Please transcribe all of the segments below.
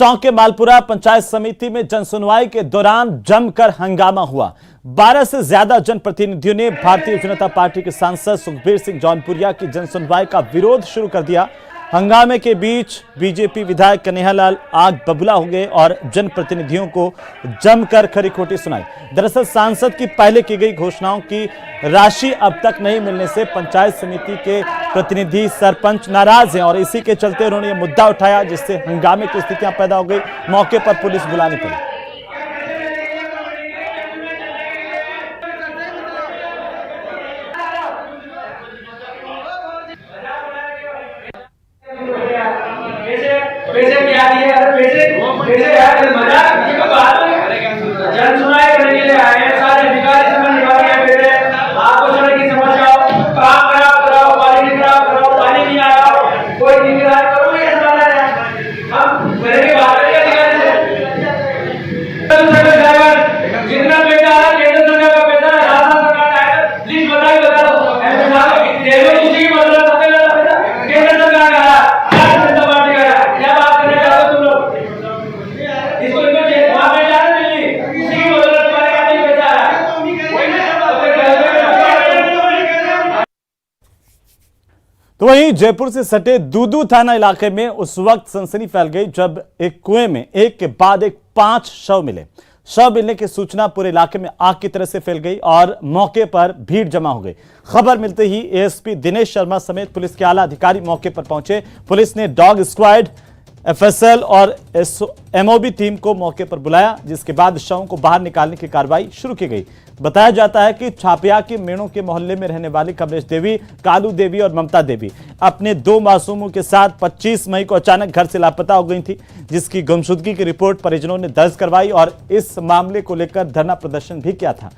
टोंक के मालपुरा पंचायत समिति में जनसुनवाई के दौरान जमकर हंगामा हुआ। 12 से ज्यादा जनप्रतिनिधियों ने भारतीय जनता पार्टी के सांसद सुखबीर सिंह जौनपुरिया की जनसुनवाई का विरोध शुरू कर दिया। हंगामे के बीच बीजेपी विधायक कन्हैयालाल आग बबूला हो गए और जनप्रतिनिधियों को जमकर खरी खोटी सुनाई। दरअसल सांसद की पहले की गई घोषणाओं की राशि अब तक नहीं मिलने से पंचायत समिति के प्रतिनिधि सरपंच नाराज हैं और इसी के चलते उन्होंने ये मुद्दा उठाया, जिससे हंगामे की स्थितियां पैदा हो गई। मौके पर पुलिस बुलानी पड़ी। पैसे क्या दिए? अरे पैसे यार मजाक की बात है। जन सुनाई करने के लिए आए हैं, सारे अधिकारी समझ निकाल के बैठे। आपको सड़क की समस्या हो, काम कराओ, पानी कराओ, पानी नहीं आया, कोई नहीं करा, करो ये सवाल है। हम मेरे की बात करें अधिकारी से। जितना पैसा है केंद्र सरकार का पैसा है, राजस्थान सरकार का है, प्लीज बता दो। देवो उसी की मदद केंद्र सरकार का है, तो वहीं जयपुर से सटे दूदू थाना इलाके में उस वक्त सनसनी फैल गई जब एक कुएं में एक के बाद एक 5 शव मिले। शव मिलने की सूचना पूरे इलाके में आग की तरह से फैल गई और मौके पर भीड़ जमा हो गई। खबर मिलते ही एएसपी दिनेश शर्मा समेत पुलिस के आला अधिकारी मौके पर पहुंचे। पुलिस ने डॉग स्क्वाड, एफएसएल और एमओबी टीम को मौके पर बुलाया, जिसके बाद शवों को बाहर निकालने की कार्रवाई शुरू की गई। बताया जाता है कि छापिया के मेणों के मोहल्ले में रहने वाली कमलेश देवी, कालू देवी और ममता देवी अपने 2 मासूमों के साथ 25 मई को अचानक घर से लापता हो गई थी, जिसकी गुमशुदगी की रिपोर्ट परिजनों ने दर्ज करवाई और इस मामले को लेकर धरना प्रदर्शन भी किया था।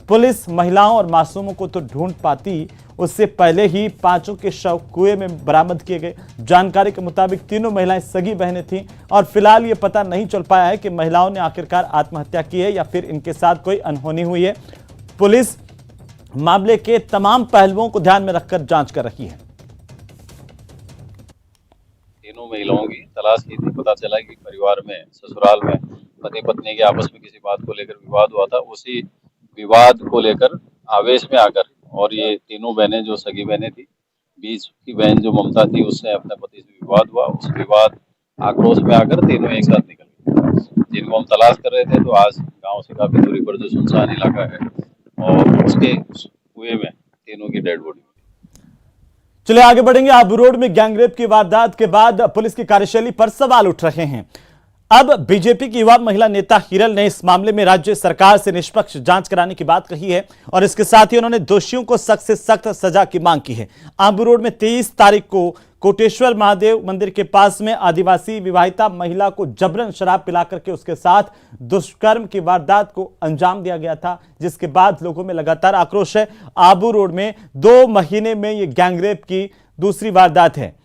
पुलिस महिलाओं और मासूमों को तो ढूंढ पाती, उससे पहले ही 5 के शव कुएं में बरामद किए गए। जानकारी के मुताबिक तीनों महिलाएं सगी बहनें थीं और फिलहाल ये पता नहीं चल पाया है कि महिलाओं ने आखिरकार आत्महत्या की है या फिर इनके साथ कोई अनहोनी हुई है। पुलिस मामले के तमाम पहलुओं को ध्यान में रखकर जांच कर रही है। तीनों महिलाओं की तलाश की थी। पता चला कि परिवार में, ससुराल में पति पत्नी के आपस में किसी बात को लेकर विवाद हुआ था। उसी विवाद को लेकर आवेश में आकर, और ये तीनों बहनें जो सगी बहनें थी, बीच की बहन जो ममता थी, उससे अपने पति से विवाद हुआ। उस विवाद आक्रोश में आकर तीनों एक साथ निकल गए। जिनको हम तलाश कर रहे थे, तो आज गांव से काफी दूरी पर जो सुनसान इलाका है और उसके कुएं में तीनों की डेड बॉडी। चलिए आगे बढ़ेंगे। आबू रोड में गैंगरेप की वारदात के बाद पुलिस की कार्यशैली पर सवाल उठ रहे हैं। अब बीजेपी की युवा महिला नेता हिरल ने इस मामले में राज्य सरकार से निष्पक्ष जांच कराने की बात कही है और इसके साथ ही उन्होंने दोषियों को सख्त से सख्त सजा की मांग की है। आबू रोड में 23 तारीख को कोटेश्वर महादेव मंदिर के पास में आदिवासी विवाहिता महिला को जबरन शराब पिलाकर के उसके साथ दुष्कर्म की वारदात को अंजाम दिया गया था, जिसके बाद लोगों में लगातार आक्रोश है। आबू रोड में 2 महीने में ये गैंगरेप की दूसरी वारदात है।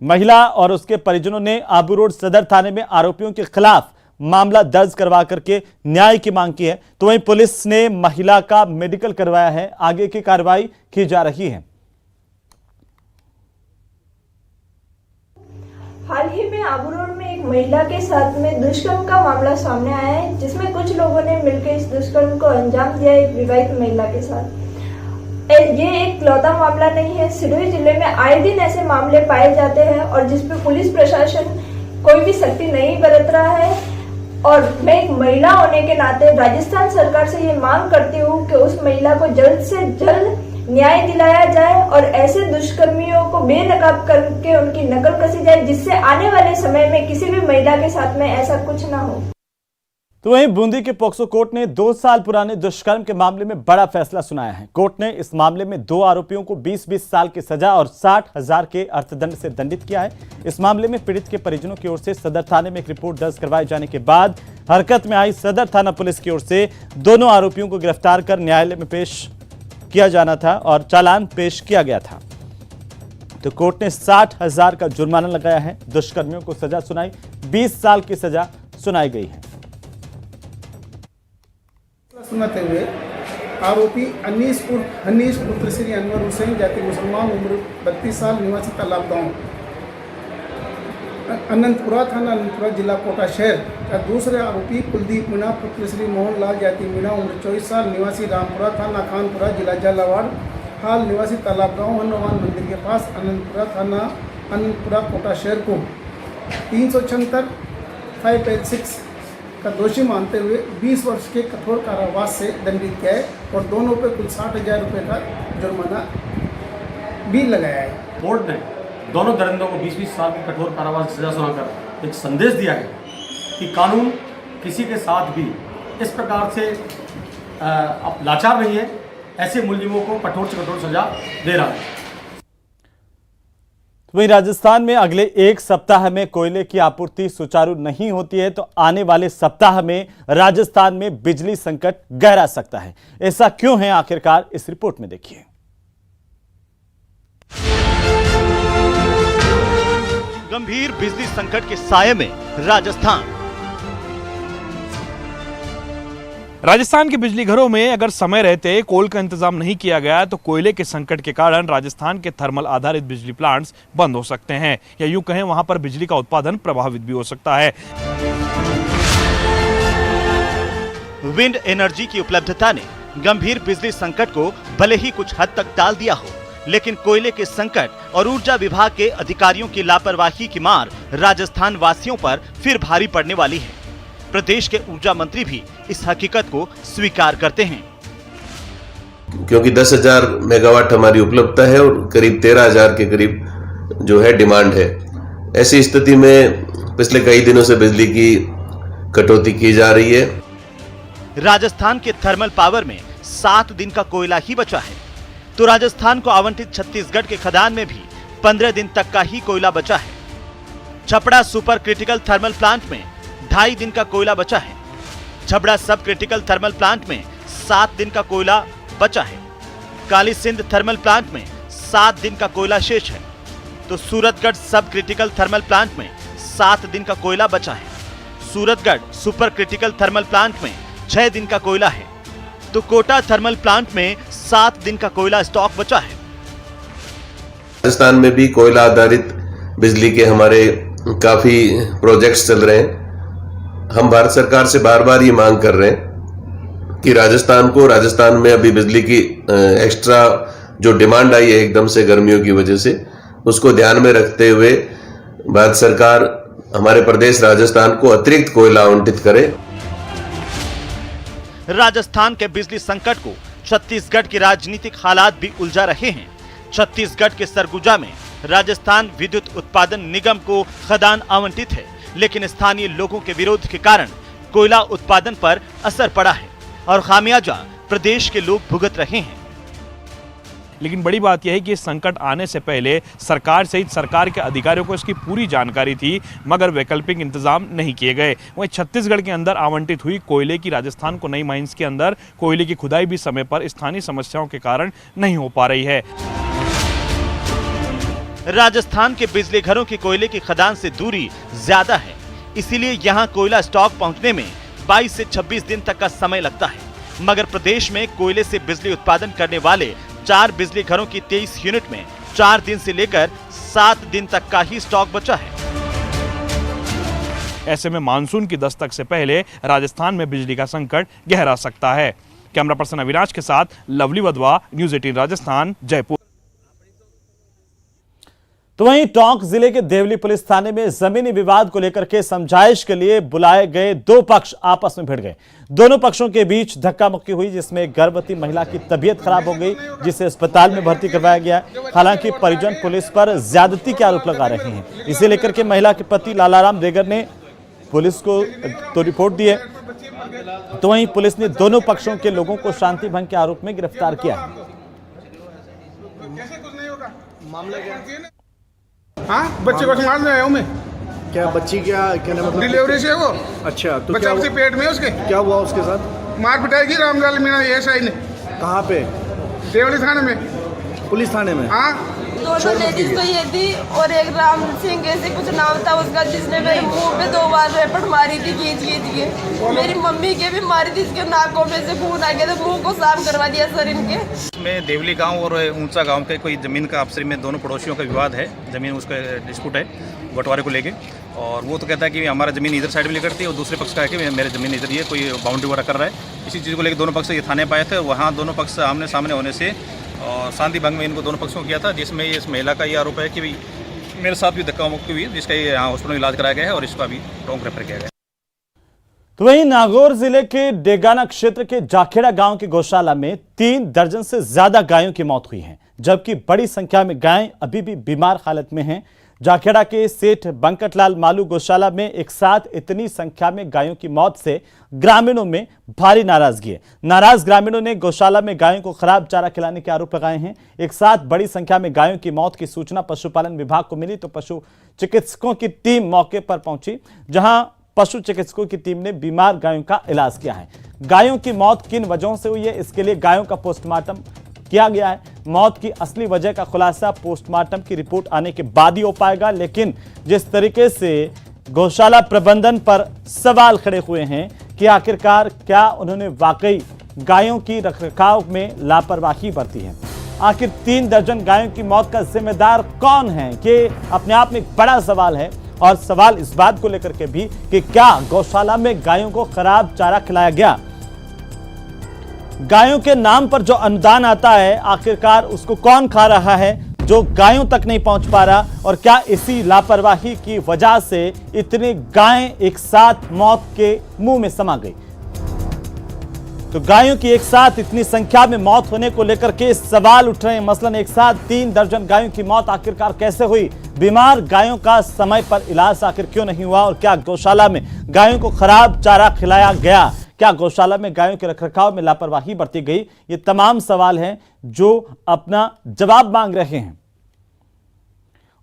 महिला और उसके परिजनों ने आबू रोड सदर थाने में आरोपियों के खिलाफ मामला दर्ज करवा करके न्याय की मांग की है। तो वहीं पुलिस ने महिला का मेडिकल करवाया है, आगे की कार्रवाई की जा रही है। हाल ही में आबू रोड में एक महिला के साथ में दुष्कर्म का मामला सामने आया है, जिसमें कुछ लोगों ने मिलकर इस दुष्कर्म को अंजाम दिया एक विवाहित महिला के साथ। ये एक लौता मामला नहीं है, सिरोही जिले में आए दिन ऐसे मामले पाए जाते हैं और जिसपे पुलिस प्रशासन कोई भी सख्ती नहीं बरत रहा है। और मैं एक महिला होने के नाते राजस्थान सरकार से ये मांग करती हूँ कि उस महिला को जल्द से जल्द न्याय दिलाया जाए और ऐसे दुष्कर्मियों को बेनकाब करके उनकी नकल कसी जाए, जिससे आने वाले समय में किसी भी महिला के साथ में ऐसा कुछ ना हो। तो वहीं बूंदी के पोक्सो कोर्ट ने 2 साल पुराने दुष्कर्म के मामले में बड़ा फैसला सुनाया है। कोर्ट ने इस मामले में 2 आरोपियों को 20-20 साल की सजा और 60,000 के अर्थदंड से दंडित किया है। इस मामले में पीड़ित के परिजनों की ओर से सदर थाने में एक रिपोर्ट दर्ज करवाए जाने के बाद हरकत में आई सदर थाना पुलिस की ओर से दोनों आरोपियों को गिरफ्तार कर न्यायालय में पेश किया जाना था और चालान पेश किया गया था। तो कोर्ट ने 60,000 का जुर्माना लगाया है। दुष्कर्मियों को सजा सुनाई, 20 साल की सजा सुनाई गई है। सुनाते हुए आरोपी अनीस पुत्र श्री अनवर हुसैन, जाति मुसलमान, उम्र 32 साल, निवासी तालाब गाँव, अनंतपुरा थाना अनंतपुरा जिला कोटा शहर का दूसरे आरोपी कुलदीप मीणा पुत्र श्री मोहन लाल जाति मीणा उम्र 24 साल निवासी रामपुरा थाना खानपुरा जिला झालावाड़ हाल निवासी तालाब गांव हनुमान मंदिर के पास अनंतपुरा थाना अनंतपुरा कोटा शहर को 376 586 का दोषी मानते हुए 20 वर्ष के कठोर कारावास से दंडित किया है और दोनों पर कुल 60,000 रुपये का जुर्माना भी लगाया है। कोर्ट ने दोनों दरिंदों को 20-20 साल की कठोर कारावास की सजा सुनाकर एक संदेश दिया है कि कानून किसी के साथ भी इस प्रकार से अब लाचार नहीं है, ऐसे मुलजिमों को कठोर से कठोर सजा दे रहा है। वहीं राजस्थान में अगले एक सप्ताह में कोयले की आपूर्ति सुचारू नहीं होती है तो आने वाले सप्ताह में राजस्थान में बिजली संकट गहरा सकता है। ऐसा क्यों है आखिरकार, इस रिपोर्ट में देखिए। गंभीर बिजली संकट के साये में राजस्थान के बिजली घरों में अगर समय रहते कोल का इंतजाम नहीं किया गया तो कोयले के संकट के कारण राजस्थान के थर्मल आधारित बिजली प्लांट्स बंद हो सकते हैं या यूं कहें वहां पर बिजली का उत्पादन प्रभावित भी हो सकता है। विंड एनर्जी की उपलब्धता ने गंभीर बिजली संकट को भले ही कुछ हद तक टाल दिया हो, लेकिन कोयले के संकट और ऊर्जा विभाग के अधिकारियों की लापरवाही की मार राजस्थान वासियों पर फिर भारी पड़ने वाली है। प्रदेश के ऊर्जा मंत्री भी इस हकीकत को स्वीकार करते हैं, क्योंकि 10,000 मेगावाट हमारी उपलब्धता है और करीब 13,000 के करीब जो है डिमांड है। ऐसी स्थिति में पिछले कई दिनों से बिजली की कटौती की जा रही है। राजस्थान के थर्मल पावर में 7 दिन का कोयला ही बचा है, तो राजस्थान को आवंटित छत्तीसगढ़ के खदान में भी 15 दिन तक का ही कोयला बचा है। Chhapra super critical thermal plant में 2.5 दिन का कोयला बचा है। छपड़ा सब क्रिटिकल थर्मल प्लांट में 7 दिन का कोयला बचा है। काली सिंध थर्मल प्लांट में 7 दिन का कोयला शेष है, तो सूरतगढ़ सब क्रिटिकल थर्मल प्लांट में 7 दिन का कोयला बचा है। Suratgarh super critical thermal plant में 6 दिन का कोयला है, तो कोटा थर्मल प्लांट में 7 दिन का कोयला स्टॉक बचा है। राजस्थान में भी कोयला आधारित बिजली के हमारे काफी प्रोजेक्ट्स चल रहे हैं। हम भारत सरकार से बार बार ये मांग कर रहे हैं कि राजस्थान में अभी बिजली की एक्स्ट्रा जो डिमांड आई है एकदम से गर्मियों की वजह से, उसको ध्यान में रखते हुए भारत सरकार हमारे प्रदेश राजस्थान को अतिरिक्त कोयला आवंटित करे। राजस्थान के बिजली संकट को छत्तीसगढ़ के राजनीतिक हालात भी उलझा रहे हैं। छत्तीसगढ़ के सरगुजा में राजस्थान विद्युत उत्पादन निगम को खदान आवंटित है, लेकिन स्थानीय लोगों के विरोध के कारण कोयला उत्पादन पर असर पड़ा है और खामियाजा प्रदेश के लोग भुगत रहे हैं। लेकिन बड़ी बात यह है कि इस संकट आने से पहले सरकार सहित सरकार के अधिकारियों को इसकी पूरी जानकारी थी, मगर वैकल्पिक इंतजाम नहीं किए गए। वहीं छत्तीसगढ़ के अंदर आवंटित हुई कोयले की राजस्थान को नई माइंस के अंदर कोयले की खुदाई भी समय पर स्थानीय समस्याओं के कारण नहीं हो पा रही है। राजस्थान के बिजली घरों की कोयले की खदान से दूरी ज्यादा है, इसीलिए यहाँ कोयला स्टॉक पहुँचने में 22 से 26 दिन तक का समय लगता है। मगर प्रदेश में कोयले से बिजली उत्पादन करने वाले 4 बिजली घरों की 23 यूनिट में 4 दिन से लेकर 7 दिन तक का ही स्टॉक बचा है। ऐसे में मानसून की दस्तक से पहले राजस्थान में बिजली का संकट गहरा सकता है। कैमरा पर्सन अविनाश के साथ लवली वधवा, न्यूज 18 राजस्थान, जयपुर। तो वहीं टोंक जिले के देवली पुलिस थाने में जमीनी विवाद को लेकर के समझाइश के लिए बुलाए गए 2 पक्ष आपस में भिड़ गए। दोनों पक्षों के बीच धक्का मुक्की हुई, जिसमें गर्भवती महिला की तबीयत खराब हो गई, जिसे अस्पताल में भर्ती करवाया गया। हालांकि परिजन पुलिस पर ज्यादती के आरोप लगा रहे हैं। इसे लेकर के महिला के पति लालाराम रेगर ने पुलिस को तो रिपोर्ट दी है, तो वहीं पुलिस ने दोनों पक्षों के लोगों को शांति भंग के आरोप में गिरफ्तार किया है। हाँ, बच्चे को संभाल रहा हूँ मैं। क्या बच्ची क्या मतलब डिलीवरी से वो। अच्छा, तो बच्चा उसी पेट में उसके। क्या हुआ उसके साथ? मार पिटाई की रामलाल मीणा एएसआई ने। कहाँ पे? देवली थाने में, पुलिस थाने में। हाँ, दोनों लेडीज तो ये थी और एक राम सिंह ऐसे कुछ नाम था उसका, जिसने मेरे मुंह पे 2 बार रैपट मारी थी खींच के। मेरी मम्मी के भी मारी थी, इसके नाकों में से खून आ गया, तो मुंह को साफ करवा दिया सर इनके। में देवली गांव और ऊंचा गांव के कोई ज़मीन का आपसी में दोनों पड़ोसियों का विवाद है। ज़मीन उसका डिस्प्यूट है बंटवारे को लेके। और वो तो कहता है कि हमारा ज़मीन इधर साइड में लेकर थी और दूसरे पक्ष का है कि मेरे ज़मीन इधर ये कोई बाउंड्री वगैरह कर रहा है। इसी चीज़ को लेकर दोनों पक्ष ये थाने पाए थे। वहाँ दोनों पक्ष आमने सामने होने से और शांति भंग में इनको दोनों पक्षों को किया था, जिसमें इस महिला का ये आरोप है कि भाई मेरे साथ भी धक्का मुक्की हुई, जिसका ये यहाँ हॉस्पिटल में इलाज कराया गया है और इसको अभी टोंक रेफर किया गया है। तो वहीं नागौर जिले के डेगाना क्षेत्र के जाखेड़ा गांव की गौशाला में 3 दर्जन से ज्यादा गायों की मौत हुई है, जबकि बड़ी संख्या में गायें अभी भी बीमार हालत में हैं। जाखेड़ा के सेठ बंकटलाल मालू गौशाला में एक साथ इतनी संख्या में गायों की मौत से ग्रामीणों में भारी नाराजगी है। नाराज ग्रामीणों ने गौशाला में गायों को खराब चारा खिलाने के आरोप लगाए हैं। एक साथ बड़ी संख्या में गायों की मौत की सूचना पशुपालन विभाग को मिली तो पशु चिकित्सकों की टीम मौके पर पहुंची, जहां पशु चिकित्सकों की टीम ने बीमार गायों का इलाज किया है। गायों की मौत किन वजहों से हुई है, इसके लिए गायों का पोस्टमार्टम किया गया है। मौत की असली वजह का खुलासा पोस्टमार्टम की रिपोर्ट आने के बाद ही हो पाएगा, लेकिन जिस तरीके से गौशाला प्रबंधन पर सवाल खड़े हुए हैं कि आखिरकार क्या उन्होंने वाकई गायों की रखरखाव में लापरवाही बरती है। आखिर 3 दर्जन गायों की मौत का जिम्मेदार कौन है, ये अपने आप में एक बड़ा सवाल है। और सवाल इस बात को लेकर के भी कि क्या गौशाला में गायों को खराब चारा खिलाया गया। गायों के नाम पर जो अनुदान आता है आखिरकार उसको कौन खा रहा है, जो गायों तक नहीं पहुंच पा रहा, और क्या इसी लापरवाही की वजह से इतनी गायें एक साथ मौत के मुंह में समा गई। तो गायों की एक साथ इतनी संख्या में मौत होने को लेकर के सवाल उठ रहे हैं। मसलन एक साथ 3 दर्जन गायों की मौत आखिरकार कैसे हुई, बीमार गायों का समय पर इलाज आखिर क्यों नहीं हुआ, और क्या गौशाला में गायों को खराब चारा खिलाया गया, क्या गौशाला में गायों के रखरखाव में लापरवाही बरती गई। ये तमाम सवाल हैं जो अपना जवाब मांग रहे हैं।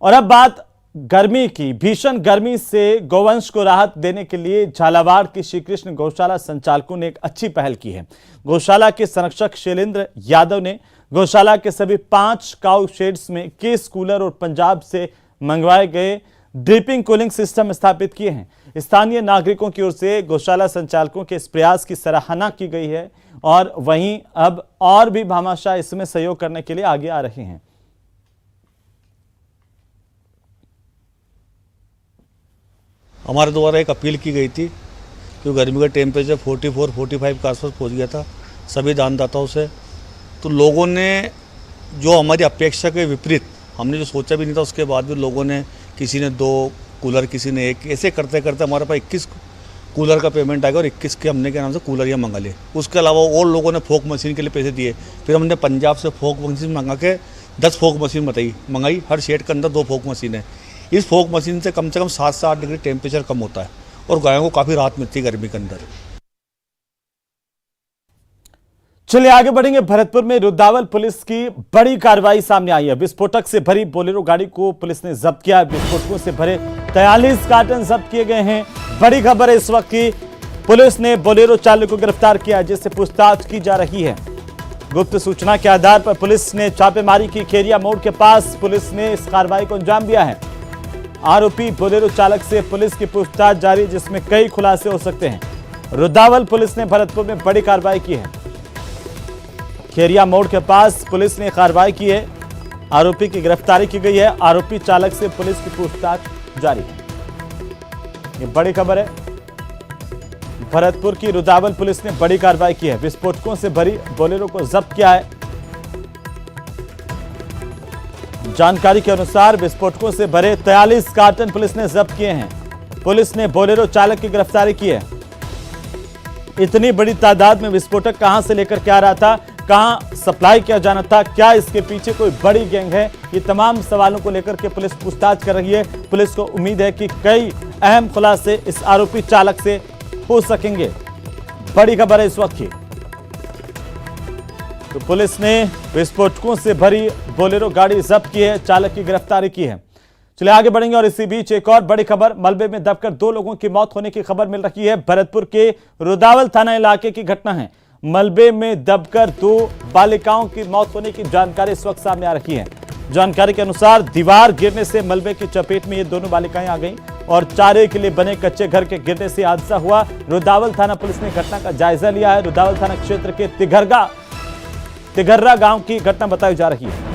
और अब बात गर्मी की। भीषण गर्मी से गौवंश को राहत देने के लिए झालावाड़ की श्री कृष्ण गौशाला संचालकों ने एक अच्छी पहल की है। गौशाला के संरक्षक शैलेंद्र यादव ने गौशाला के सभी 5 काउ शेड्स में 21 कूलर और पंजाब से मंगवाए गए ड्रिपिंग कूलिंग सिस्टम स्थापित किए हैं। स्थानीय नागरिकों की ओर से गौशाला संचालकों के इस प्रयास की सराहना की गई है और वहीं अब और भी भामाशाह इसमें सहयोग करने के लिए आगे आ रहे हैं। हमारे द्वारा एक अपील की गई थी कि गर्मी का टेम्परेचर 44-45 के आसपास पहुँच गया था सभी दानदाताओं से, तो लोगों ने जो हमारी अपेक्षा के विपरीत, हमने जो सोचा भी नहीं था, उसके बाद भी लोगों ने, किसी ने 2 कूलर, किसी ने 1, ऐसे करते करते हमारे पास 21 कूलर का पेमेंट आ गया और 21 के हमने के नाम से कूलर यहाँ मंगा लिए। उसके अलावा और लोगों ने फोक मशीन के लिए पैसे दिए। फिर हमने पंजाब से फोक मशीन मंगा के 10 फोक मशीन मंगाई। हर शेड के अंदर 2 फोक मशीन है। इस फोक मशीन से कम 7 से 8 डिग्री टेम्परेचर कम होता है और गायों को काफ़ी राहत मिलती है गर्मी के अंदर। चलिए आगे बढ़ेंगे। भरतपुर में रुद्रावल पुलिस की बड़ी कार्रवाई सामने आई है। विस्फोटक से भरी बोलेरो गाड़ी को पुलिस ने जब्त किया। विस्फोटकों से भरे 43 कार्टन जब्त किए गए हैं। बड़ी खबर है इस वक्त की, पुलिस ने बोलेरो चालक को गिरफ्तार किया, जिससे पूछताछ की जा रही है। गुप्त सूचना के आधार पर पुलिस ने छापेमारी की। खेरिया मोड़ के पास पुलिस ने इस कार्रवाई को अंजाम दिया है। आरोपी बोलेरो चालक से पुलिस की पूछताछ जारी, जिसमें कई खुलासे हो सकते हैं। रुद्रावल पुलिस ने भरतपुर में बड़ी कार्रवाई की है। खेरिया मोड़ के पास पुलिस ने कार्रवाई की है। आरोपी की गिरफ्तारी की गई है। आरोपी चालक से पुलिस की पूछताछ जारी है। ये बड़ी खबर है। भरतपुर की रुद्रावल पुलिस ने बड़ी कार्रवाई की है। विस्फोटकों से भरी बोलेरो को जब्त किया है। जानकारी के अनुसार विस्फोटकों से भरे 43 कार्टन पुलिस ने जब्त किए हैं। पुलिस ने बोलेरो चालक की गिरफ्तारी की है। इतनी बड़ी तादाद में विस्फोटक कहां से लेकर के आ रहा था, कहां सप्लाई किया जाना था, क्या इसके पीछे कोई बड़ी गैंग है, ये तमाम सवालों को लेकर के पुलिस पूछताछ कर रही है। पुलिस को उम्मीद है कि कई अहम खुलासे इस आरोपी चालक से हो सकेंगे। बड़ी खबर है इस वक्त की। तो पुलिस ने विस्फोटकों से भरी बोलेरो गाड़ी जब्त की है, चालक की गिरफ्तारी की है। चलिए आगे बढ़ेंगे और इसी बीच एक और बड़ी खबर, मलबे में दबकर 2 लोगों की मौत होने की खबर मिल रही है। भरतपुर के रुद्रावल थाना इलाके की घटना है। मलबे में दबकर 2 बालिकाओं की मौत होने की जानकारी इस वक्त सामने आ रही है। जानकारी के अनुसार दीवार गिरने से मलबे की चपेट में ये दोनों बालिकाएं आ गईं और चारे के लिए बने कच्चे घर के गिरने से हादसा हुआ। रुद्रावल थाना पुलिस ने घटना का जायजा लिया है। रुद्रावल थाना क्षेत्र के तिघर्रा गांव की घटना बताई जा रही है।